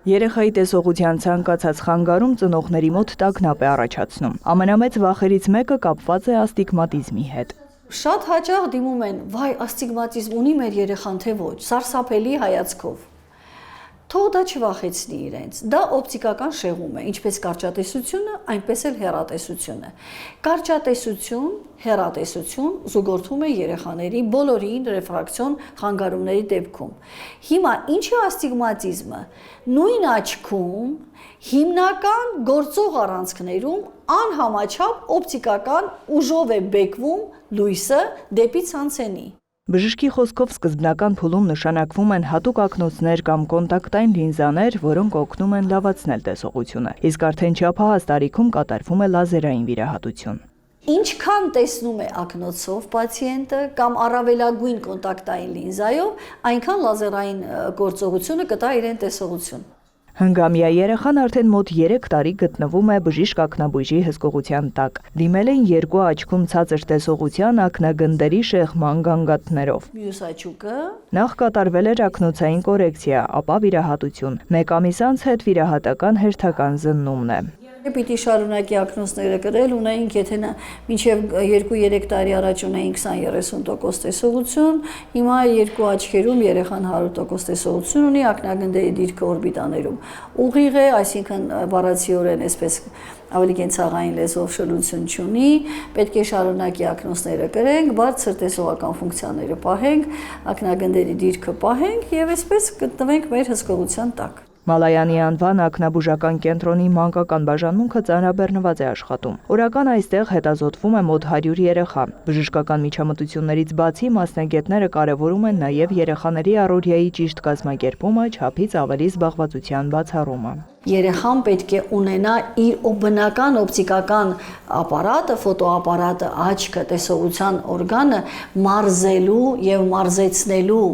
Երեխայի տեսողության ցանկացած խանգարում ծնողների մոտ տագնապ է առաջացնում։ Ամենամեծ վախերից մեկը կապված է աստիգմատիզմի հետ։ Շատ հաճախ դիմում են, վայ, աստիգմատիզմ ունի մեր երեխան, թե ոչ, սարսափելի հայացքով։ Թող դա չվախեցնի իրենց, դա օպտիկական շեղում է, ինչպես կարճատեսությունը, այնպես էլ հեռատեսությունը։ Կարճատեսություն, հեռատեսություն զուգորդում է երեխաների բոլորին ռեֆրակցիոն խանգարումների դեպքում։ Հիմա ինչ է աստիգմատիզմը։ Նույն աչքում հիմնական գործող առանցքներում անհամաչափ օպտիկական ուժով է բեկվում լույսը դեպի ցանցենի։ Բժշկի խոսքով սկզբնական փուլում նշանակվում են հատուկ ակնոցներ կամ կոնտակտային լինզաներ, որոնք օգնում են լավացնել տեսողությունը, իսկ արդեն չափահաս տարիքում կատարվում է լազերային վիրահատություն։ Ինչքան տեսնում է ակնոցով պացիենտը կամ առավելագույն կոնտակտային լինզայով, այնքան լազերային գործողությունը կտա իրեն տեսողություն։ Հնգամյա երեխան արդեն մոտ 3 տարի գտնվում է բժիշկ ակնաբույժի հսկողության տակ։ Դիմել են երկու աչքում ցածր տեսողության ակնագնդերի շեղման գանգատներով։ Մյուս աչուկը Նախ կատարվել էր ակնոցային կորեկցիա, ապա վիրահատություն։ Մեկ ամիս անց հետվիրահատական հերթական զննումն է։ Պիտի շարունակի ակնոցները կրել, ունեինք, եթե մինչև 2-3 տարի առաջ ունեինք 20-30% տեսողություն, հիմա երկու աչքերում երեխան 100% տեսողություն ունի, ակնագնդերի դիրքը օրբիտաներում ուղիղ է, այսինքն բառացիորեն այսպես ավելի կենցաղային լեզվով շլություն չունի, պետք է շարունակի ակնոցները կրենք, բարձր տեսողական ֆունկցիաները պահենք, ակնագնդերի դիրքը պահենք եւ այսպես գտնվենք մեր հսկողության տակ։ Մալայանի անվան ակնաբուժական կենտրոնի մանկական բաժանմունքը ծանրաբեռնված է աշխատում։ Օրական այստեղ հետազոտվում է մոտ 100 երեխա։ Բժշկական միջամտություններից բացի մասնագետները կարևորում են նաև երեխաների առօրյայի ճիշտ կազմակերպումը, չափից ավելի զբաղվածության բացառումը։ Երեխան պետք է ունենա իր բնական օպտիկական ապարատը, ֆոտոապարատը, աչքը, տեսողության օրգանը մարզելու եւ մարզեցնելու։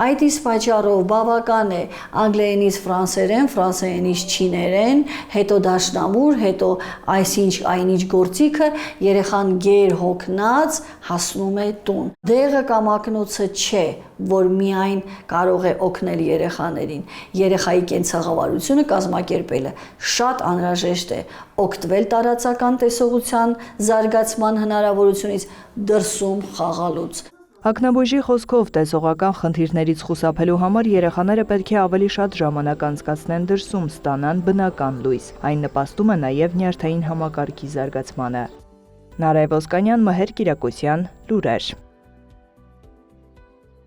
Այդ իսկ պատճառով բավական է անգլերենից ֆրանսերեն, ֆրանսերենից չիներեն, հետո դաշնամուր, հետո այնինչ գործիքը երեխան գեր հոգնած հասնում է տուն։ Դեղը կամ ակնոցը չէ, որ միայն կարող է օգնել երեխաներին։ Երեխայի կենցաղավարությունը կազմակերպելը շատ անհրաժեշտ է օգտվել տարածական տեսողության զարգացման հնարավորությունից դրսում խաղալուց։ Ակնաբույժի խոսքով տեսողական խնդիրներից խուսափելու համար երեխաները պետք է ավելի շատ ժամանակ անցկացնեն դրսում, ստանան բնական լույս։ Այն նպաստում է նաև նյարդային համակարգի զարգացմանը։ Նարայ Ոսկանյան, Մհեր Կիրակոսյան, լուրեր։